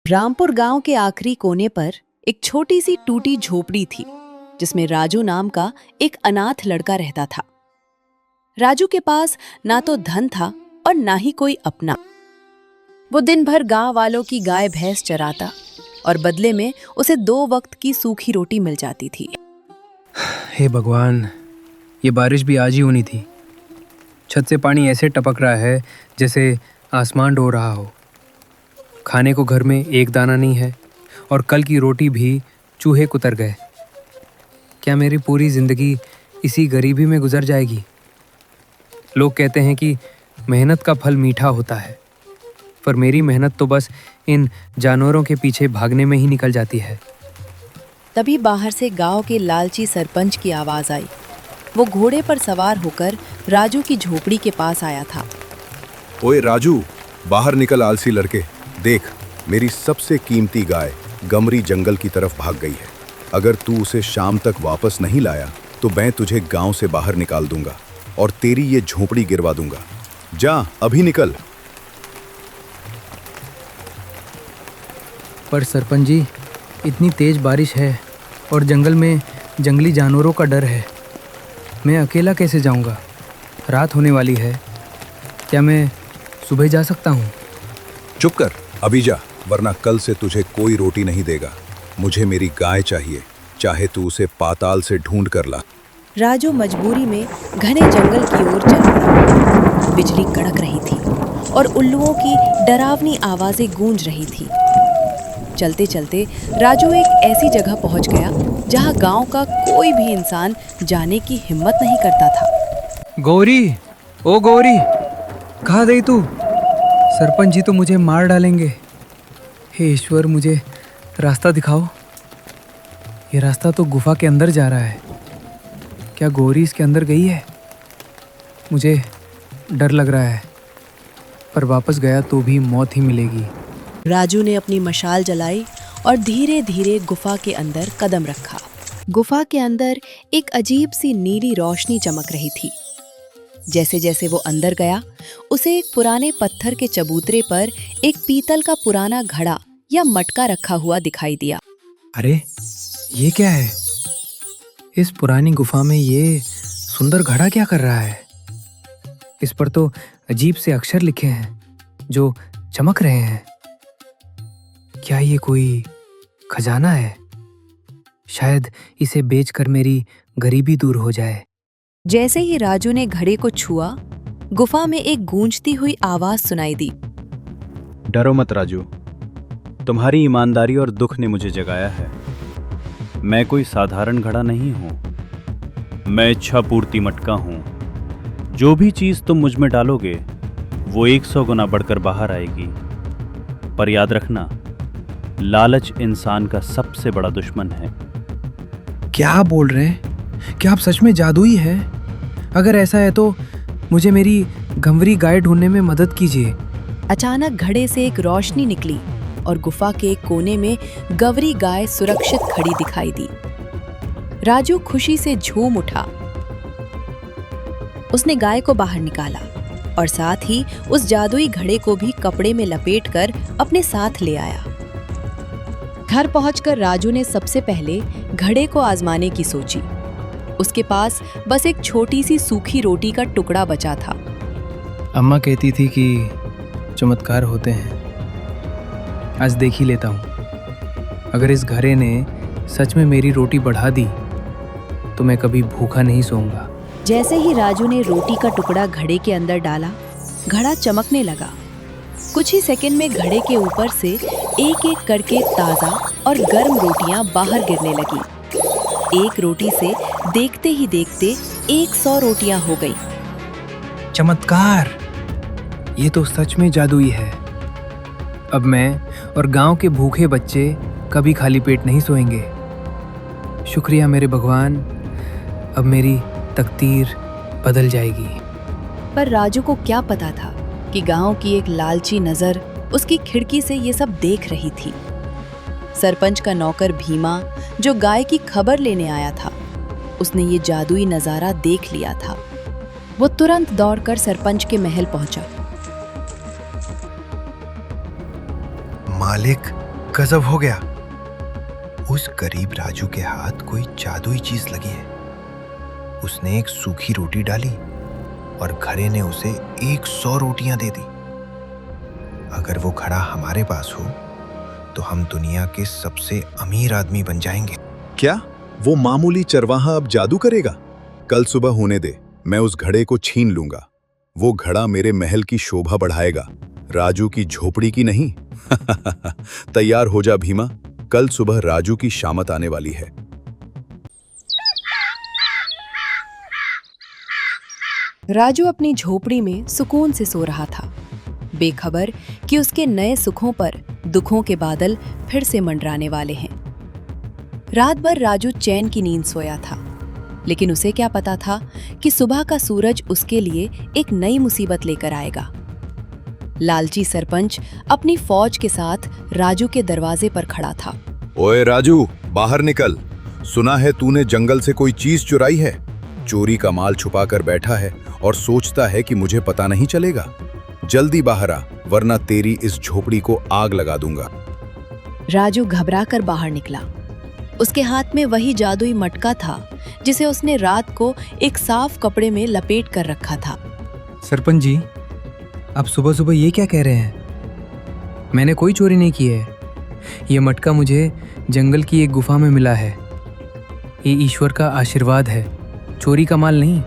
रामपुर गांव के आखिरी कोने पर एक छोटी सी टूटी झोपड़ी थी जिसमें राजू नाम का एक अनाथ लड़का रहता था। राजू के पास ना तो धन था और ना ही कोई अपना। वो दिन भर गांव वालों की गाय भैंस चराता और बदले में उसे 2 वक्त की सूखी रोटी मिल जाती थी। हे भगवान, ये बारिश भी आज ही होनी थी। छत से पानी ऐसे टपक रहा है जैसे आसमान डो रहा हो। खाने को घर में एक दाना नहीं है और कल की रोटी भी चूहे कुतर गए। क्या मेरी पूरी जिंदगी इसी गरीबी में गुजर जाएगी? लोग कहते हैं कि मेहनत का फल मीठा होता है, पर मेरी मेहनत तो बस इन जानवरों के पीछे भागने में ही निकल जाती है। तभी बाहर से गांव के लालची सरपंच की आवाज आई। वो घोड़े पर सवार होकर राजू की झोपड़ी के पास आया था। ओए राजू, बाहर निकल आलसी लड़के। देख, मेरी सबसे कीमती गाय गमरी जंगल की तरफ भाग गई है। अगर तू उसे शाम तक वापस नहीं लाया तो मैं तुझे गांव से बाहर निकाल दूंगा और तेरी ये झोपड़ी गिरवा दूंगा। जा, अभी निकल। पर सरपंच जी, इतनी तेज बारिश है और जंगल में जंगली जानवरों का डर है। मैं अकेला कैसे जाऊंगा? रात होने वाली है। क्या मैं सुबह जा सकता हूँ? चुप कर, अभी जा, वरना कल से तुझे कोई रोटी नहीं देगा। मुझे मेरी गाय चाहिए, चाहे तू उसे पाताल से ढूंढ कर ला। राजू मजबूरी में घने जंगल की ओर चल पड़ा। बिजली कड़क रही थी और उल्लुओं की डरावनी आवाजें गूंज रही थी। चलते चलते राजू एक ऐसी जगह पहुंच गया जहां गांव का कोई भी इंसान जाने की हिम्मत नहीं करता था। गौरी, ओ गौरी, कहाँ गई तू? सरपंच जी तो मुझे मार डालेंगे। हे ईश्वर, मुझे रास्ता दिखाओ। ये रास्ता तो गुफा के अंदर जा रहा है। क्या गौरी इसके अंदर गई है? मुझे डर लग रहा है, पर वापस गया तो भी मौत ही मिलेगी। राजू ने अपनी मशाल जलाई और धीरे धीरे गुफा के अंदर कदम रखा। गुफा के अंदर एक अजीब सी नीली रोशनी चमक रही थी। जैसे जैसे वो अंदर गया, उसे एक पुराने पत्थर के चबूतरे पर एक पीतल का पुराना घड़ा या मटका रखा हुआ दिखाई दिया। अरे, ये क्या है? इस पुरानी गुफा में ये सुंदर घड़ा क्या कर रहा है? इस पर तो अजीब से अक्षर लिखे हैं जो चमक रहे हैं। क्या ये कोई खजाना है? शायद इसे बेचकर मेरी गरीबी दूर हो जाए। जैसे ही राजू ने घड़े को छुआ, गुफा में एक गूंजती हुई आवाज सुनाई दी। डरो मत राजू, तुम्हारी ईमानदारी और दुख ने मुझे जगाया है। मैं कोई साधारण घड़ा नहीं हूं, मैं इच्छा पूर्ति मटका हूं। जो भी चीज तुम मुझ में डालोगे वो 100 गुना बढ़कर बाहर आएगी। पर याद रखना, लालच इंसान का सबसे बड़ा दुश्मन है। क्या बोल रहे हैं? क्या आप सच में जादुई हैं? अगर ऐसा है तो मुझे मेरी गंवरी गाय ढूंढने में मदद कीजिए। अचानक घड़े से एक रोशनी निकली और गुफा के एक कोने में गवरी गाय सुरक्षित खड़ी दिखाई दी। राजू खुशी से झूम उठा। उसने गाय को बाहर निकाला और साथ ही उस जादुई घड़े को भी कपड़े में लपेटकर अपने साथ ले आया। घर पहुंचकर राजू ने सबसे पहले घड़े को आजमाने की सोची। उसके पास बस एक छोटी सी सूखी रोटी का टुकड़ा बचा था। अम्मा कहती थी कि चमत्कार होते हैं। आज देख ही लेता हूँ। अगर इस घड़े ने सच में मेरी रोटी बढ़ा दी तो मैं कभी भूखा नहीं सोऊंगा। जैसे ही राजू ने रोटी का टुकड़ा घड़े के अंदर डाला, घड़ा चमकने लगा। कुछ ही सेकंड में घड़े के ऊपर से एक एक करके ताज़ा और गर्म रोटियां बाहर गिरने लगी। एक रोटी से देखते ही देखते 100 रोटियां हो गई। चमत्कार! ये तो सच में जादुई है। अब मैं और गांव के भूखे बच्चे कभी खाली पेट नहीं सोएंगे। शुक्रिया मेरे भगवान, अब मेरी तकदीर बदल जाएगी। पर राजू को क्या पता था कि गांव की एक लालची नजर उसकी खिड़की से ये सब देख रही थी। सरपंच का नौकर भीमा, जो गाय की खबर लेने आया था, उसने ये जादुई नजारा देख लिया था। वो तुरंत दौड़कर सरपंच के महल पहुंचा। मालिक, गजब हो गया। उस गरीब राजू के हाथ कोई जादुई चीज लगी है। उसने एक सूखी रोटी डाली और घड़े ने उसे 100 रोटियां दे दी। अगर वो घड़ा हमारे पास हो तो हम दुनिया के सबसे अमीर आदमी बन जाएंगे। क्या वो मामूली चरवाहा अब जादू करेगा? कल सुबह होने दे, मैं उस घड़े को छीन लूंगा। वो घड़ा मेरे महल की शोभा बढ़ाएगा, राजू की झोपड़ी की नहीं। तैयार हो जा भीमा, कल सुबह राजू की शामत आने वाली है। राजू अपनी झोपड़ी में सुकून से सो रहा था, बेखबर कि उसके नए सुखों पर दुखों के बादल फिर से मंडराने वाले हैं। रात भर राजू चैन की नींद सोया था, लेकिन उसे क्या पता था कि सुबह का सूरज उसके लिए एक नई मुसीबत लेकर आएगा। लालची सरपंच अपनी फौज के साथ राजू के दरवाजे पर खड़ा था। ओए राजू, बाहर निकल। सुना है तूने जंगल से कोई चीज चुराई है। चोरी का माल छुपा कर बैठा है और सोचता है कि मुझे पता नहीं चलेगा। जल्दी बाहर आ, वरना तेरी इस झोपड़ी को आग लगा दूंगा। राजू घबराकर बाहर निकला। उसके हाथ में वही जादुई मटका था जिसे उसने रात को एक साफ कपड़े में लपेट कर रखा था। सरपंच जी, आप सुबह सुबह ये क्या कह रहे हैं? मैंने कोई चोरी नहीं की है। ये मटका मुझे जंगल की एक गुफा में मिला है। ये ईश्वर का आशीर्वाद है, चोरी का माल नहीं।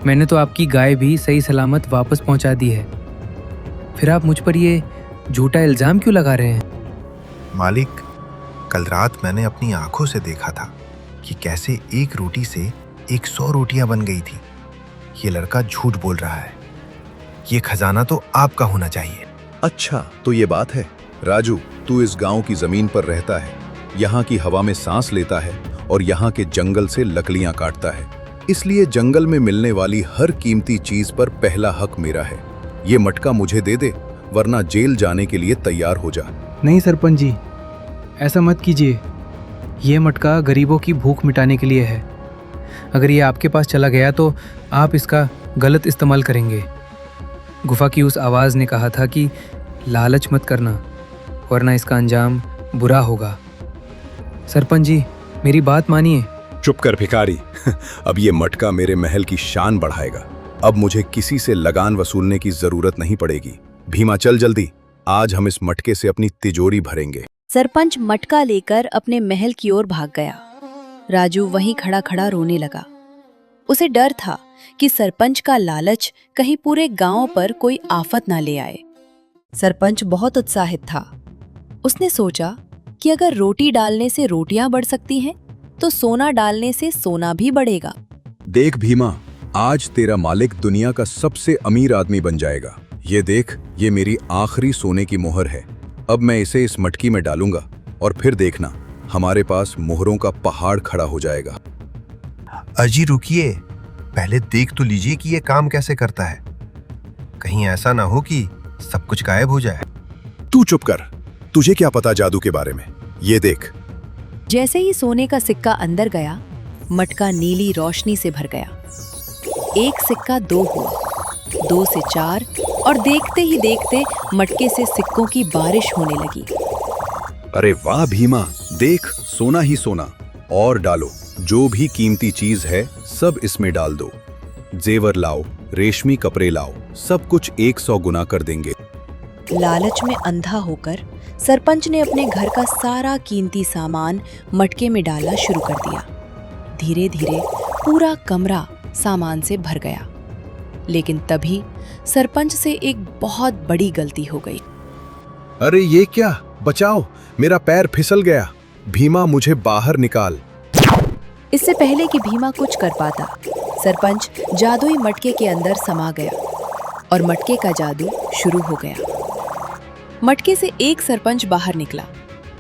मैंने तो आपकी गाय भी सही सलामत वापस पहुंचा दी है। फिर आप मुझ पर ये झूठा इल्जाम क्यों लगा रहे हैं? मालिक, कल रात मैंने अपनी आंखों से देखा था कि कैसे एक रोटी से 100 रोटियां बन गई थी। ये लड़का झूठ बोल रहा है। ये खजाना तो आपका होना चाहिए। अच्छा, तो ये बात है। राजू, तू इस गांव की जमीन पर रहता है, यहाँ की हवा में सांस लेता है और यहाँ के जंगल से लकड़ियां काटता है। इसलिए जंगल में मिलने वाली हर कीमती चीज पर पहला हक मेरा है। ये मटका मुझे दे दे, वरना जेल जाने के लिए तैयार हो जा। नहीं सरपंच जी, ऐसा मत कीजिए। ये मटका गरीबों की भूख मिटाने के लिए है। अगर ये आपके पास चला गया तो आप इसका गलत इस्तेमाल करेंगे। गुफा की उस आवाज़ ने कहा था कि लालच मत करना, वरना इसका अंजाम बुरा होगा। सरपंच जी, मेरी बात मानिए। चुप कर भिखारी। अब ये मटका मेरे महल की शान बढ़ाएगा। अब मुझे किसी से लगान वसूलने की जरूरत नहीं पड़ेगी। भीमा, चल जल्दी, आज हम इस मटके से अपनी तिजोरी भरेंगे। सरपंच मटका लेकर अपने महल की ओर भाग गया। राजू वहीं खड़ा खड़ा रोने लगा। उसे डर था कि सरपंच का लालच कहीं पूरे गांव पर कोई आफत ना ले आए। सरपंच बहुत उत्साहित था। उसने सोचा कि अगर रोटी डालने से रोटियां बढ़ सकती हैं, तो सोना डालने से सोना भी बढ़ेगा। देख भीमा, आज तेरा मालिक दुनिया का सबसे अमीर आदमी बन जाएगा। ये देख, ये मेरी आखिरी सोने की मोहर है। अब मैं इसे इस मटकी में डालूंगा और फिर देखना, हमारे पास मोहरों का पहाड़ खड़ा हो जाएगा। अजी रुकिए, पहले देख तो लीजिए कि ये काम कैसे करता है। कहीं ऐसा ना हो कि सब कुछ गायब हो जाए। तू चुप कर, तुझे क्या पता जादू के बारे में। ये देख। जैसे ही सोने का सिक्का अंदर गया, मटका नीली रोशनी से भर गया। एक सिक्का 2 हुआ, 2 से 4, और देखते ही देखते मटके से सिक्कों की बारिश होने लगी। अरे वाह भीमा, देख, सोना ही सोना। और डालो, जो भी कीमती चीज है सब इसमें डाल दो। जेवर लाओ, रेशमी कपड़े लाओ, सब कुछ 100 गुना कर देंगे। लालच में अंधा होकर सरपंच ने अपने घर का सारा कीमती सामान मटके में डालना शुरू कर दिया। धीरे धीरे पूरा कमरा सामान से भर गया। लेकिन तभी सरपंच से एक बहुत बड़ी गलती हो गई। अरे ये क्या, बचाओ, मेरा पैर फिसल गया। भीमा, मुझे बाहर निकाल। इससे पहले कि भीमा कुछ कर पाता, सरपंच जादुई मटके के अंदर समा गया और मटके का जादू शुरू हो गया। मटके से एक सरपंच बाहर निकला,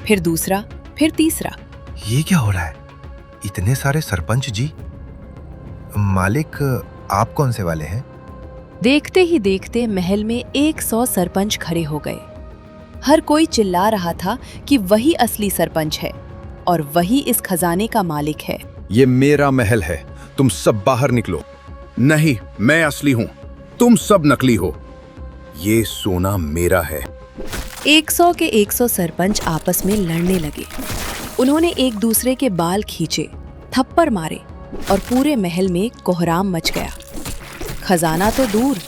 फिर दूसरा, फिर तीसरा। ये क्या हो रहा है? इतने सारे सरपंच जी। मालिक, आप कौन से वाले हैं? देखते ही देखते महल में 100 सरपंच खड़े हो गए। हर कोई चिल्ला रहा था कि वही असली सरपंच है और वही इस खजाने का मालिक है। ये मेरा महल है, तुम सब बाहर निकलो। नहीं, मैं असली हूं, तुम सब नकली हो। ये सोना मेरा है। 100 के 100 सरपंच आपस में लड़ने लगे। उन्होंने एक दूसरे के बाल खींचे, थप्पड़ मारे और पूरे महल में कोहराम मच गया। खजाना तो दूर,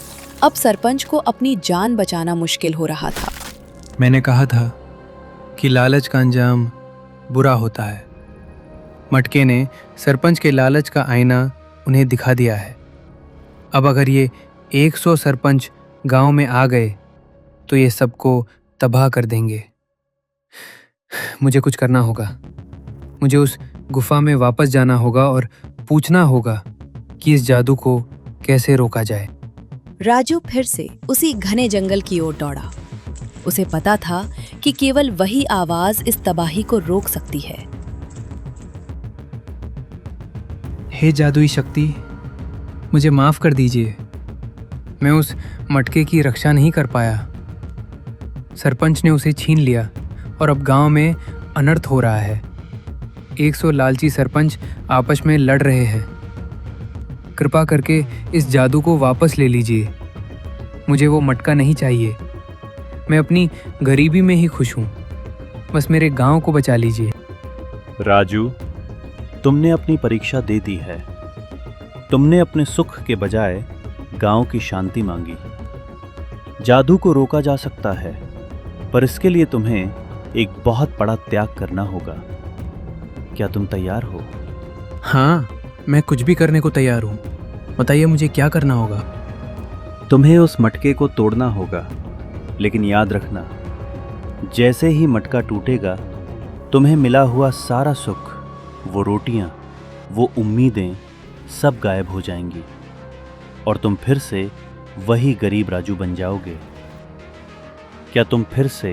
अब सरपंच को अपनी जान बचाना मुश्किल हो रहा था। मैंने कहा था कि लालच का अंजाम बुरा होता है। मटके ने सरपंच के लालच का आईना उन्हें दिखा दिया है। अब अगर ये 100 सरपंच गांव में आ गए तो ये सबको तबाह कर देंगे। मुझे कुछ करना होगा। मुझे उस गुफा में वापस जाना होगा और पूछना होगा कि इस जादू को कैसे रोका जाए। राजू फिर से उसी घने जंगल की ओर दौड़ा। उसे पता था कि केवल वही आवाज इस तबाही को रोक सकती है। हे जादुई शक्ति, मुझे माफ़ कर दीजिए। मैं उस मटके की रक्षा नहीं कर पाया। सरपंच ने उसे छीन लिया और अब गांव में अनर्थ हो रहा है। 100 लालची सरपंच आपस में लड़ रहे हैं। कृपा करके इस जादू को वापस ले लीजिए। मुझे वो मटका नहीं चाहिए। मैं अपनी गरीबी में ही खुश हूँ। बस मेरे गांव को बचा लीजिए। राजू, तुमने अपनी परीक्षा दे दी है। तुमने अपने सुख के बजाय गांव की शांति मांगी। जादू को रोका जा सकता है, पर इसके लिए तुम्हें एक बहुत बड़ा त्याग करना होगा। क्या तुम तैयार हो? हाँ, मैं कुछ भी करने को तैयार हूँ। बताइए मुझे क्या करना होगा। तुम्हें उस मटके को तोड़ना होगा, लेकिन याद रखना, जैसे ही मटका टूटेगा तुम्हें मिला हुआ सारा सुख, वो रोटियां, वो उम्मीदें सब गायब हो जाएंगी और तुम फिर से वही गरीब राजू बन जाओगे। क्या तुम फिर से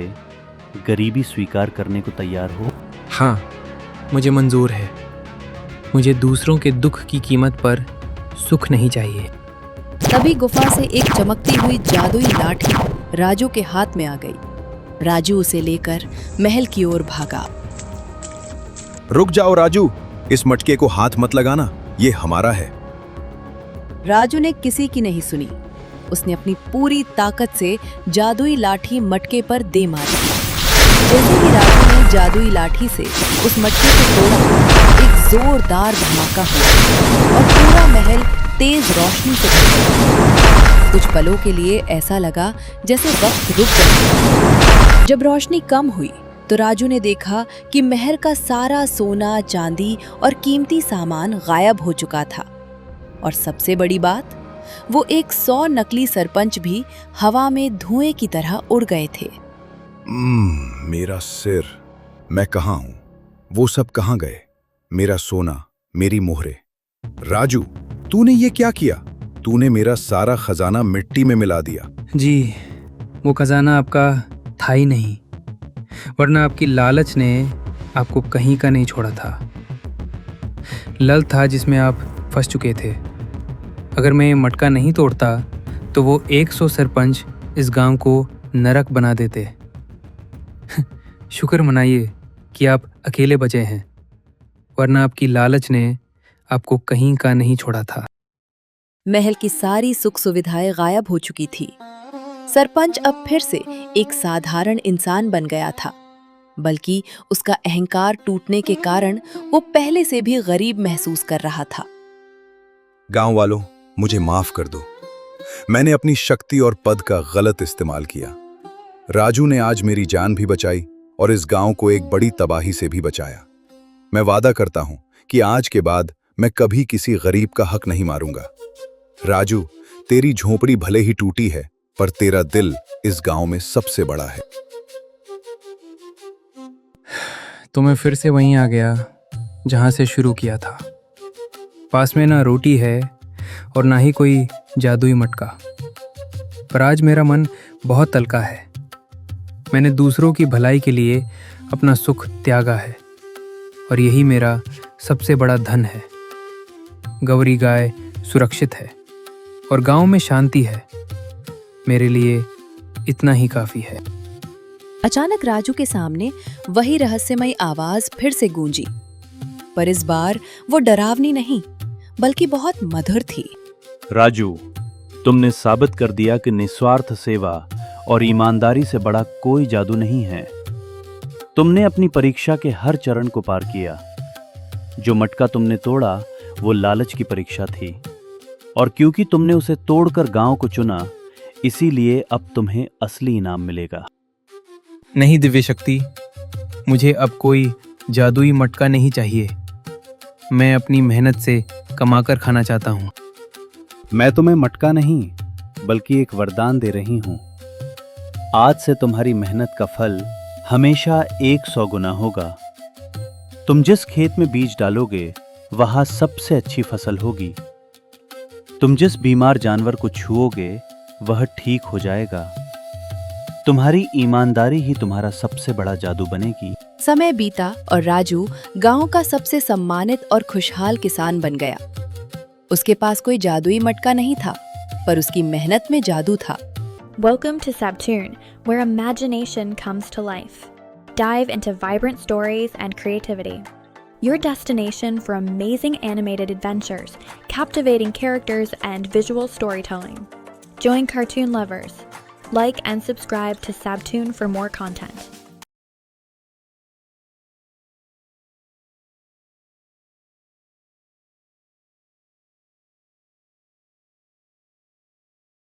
गरीबी स्वीकार करने को तैयार हो? हाँ, मुझे मंजूर है। मुझे दूसरों के दुख की कीमत पर सुख नहीं चाहिए। तभी गुफा से एक चमकती हुई जादुई लाठी राजू के हाथ में आ गई। राजू उसे लेकर महल की ओर भागा। रुक जाओ राजू, इस मटके को हाथ मत लगाना, ये हमारा है। राजू ने किसी की नहीं सुनी। उसने अपनी पूरी ताकत से जादुई लाठी मटके पर दे मारी। जैसे ही राजू ने जादुई लाठी से उस मटके को तोड़ा, एक जोरदार धमाका हुआ और पूरा महल तेज रोशनी से भर गया। कुछ पलों के लिए ऐसा लगा जैसे वक्त रुक गया। जब रोशनी कम हुई तो राजू ने देखा कि महल का सारा सोना, चांदी और कीमती सामान गायब हो चुका था। और सबसे बड़ी बात, वो 100 नकली सरपंच भी हवा में धुएं की तरह उड़ गए थे। मेरा सिर, मैं कहाँ हूँ? वो सब कहाँ गए? मेरा सोना, मेरी मोहरे। राजू, तूने ये क्या किया? तूने मेरा सारा खजाना मिट्टी में मिला दिया। जी, वो खजाना आपका था ही नहीं, वरना आपकी लालच ने आपको कहीं का नहीं छोड़ा था। लल था जिसमें आप फंस चुके थे। अगर मैं ये मटका नहीं तोड़ता तो वो 100 सरपंच इस गांव को नरक बना देते। शुक्र मनाइए कि आप अकेले बचे हैं, वरना आपकी लालच ने आपको कहीं का नहीं छोड़ा था। महल की सारी सुख सुविधाएं गायब हो चुकी थी। सरपंच अब फिर से एक साधारण इंसान बन गया था, बल्कि उसका अहंकार टूटने के कारण वो पहले से भी गरीब महसूस कर रहा था। गांव वालों, मुझे माफ कर दो। मैंने अपनी शक्ति और पद का गलत इस्तेमाल किया। राजू ने आज मेरी जान भी बचाई और इस गांव को एक बड़ी तबाही से भी बचाया। मैं वादा करता हूं कि आज के बाद मैं कभी किसी गरीब का हक नहीं मारूंगा। राजू, तेरी झोपड़ी भले ही टूटी है, पर तेरा दिल इस गांव में सबसे बड़ा है। तो मैं फिर से वहीं आ गया जहां से शुरू किया था। पास में ना रोटी है और ना ही कोई जादुई मटका, पर आज मेरा मन बहुत तलका है। मैंने दूसरों की भलाई के लिए अपना सुख त्यागा है और यही मेरा सबसे बड़ा धन है। गौरी गाय सुरक्षित है और गांव में शांति है। मेरे लिए इतना ही काफी है। अचानक राजू के सामने वही रहस्यमयी आवाज फिर से गूंजी, पर इस बार वो डरावनी नहीं, बल्कि बहुत मधुर थी। राजू, तुमने साबित कर दिया कि निस्वार्थ सेवा और ईमानदारी से बड़ा कोई जादू नहीं है। तुमने अपनी परीक्षा के हर चरण को पार किया। जो मटका तुमने तोड़ा वो लालच की परीक्षा थी, और क्योंकि तुमने उसे तोड़कर गांव को चुना, इसीलिए अब तुम्हें असली इनाम मिलेगा। नहीं दिव्य शक्ति, मुझे अब कोई जादुई मटका नहीं चाहिए। मैं अपनी मेहनत से कमाकर खाना चाहता हूँ। मैं तुम्हें मटका नहीं बल्कि एक वरदान दे रही हूँ। आज से तुम्हारी मेहनत का फल हमेशा 100 गुना होगा। तुम जिस खेत में बीज डालोगे वहां सबसे अच्छी फसल होगी। तुम जिस बीमार जानवर को छुओगे वह ठीक हो जाएगा। तुम्हारी ईमानदारी ही तुम्हारा सबसे बड़ा जादू बनेगी। समय बीता और राजू गांव का सबसे सम्मानित और खुशहाल किसान बन गया। उसके पास कोई जादुई मटका नहीं था, पर उसकी मेहनत में जादू था। Welcome to Sabtoon, where imagination comes to life. Dive into vibrant stories and creativity. Your destination for amazing animated adventures, captivating characters, and visual storytelling. Join cartoon lovers. Like and subscribe to Sabtoon for more content.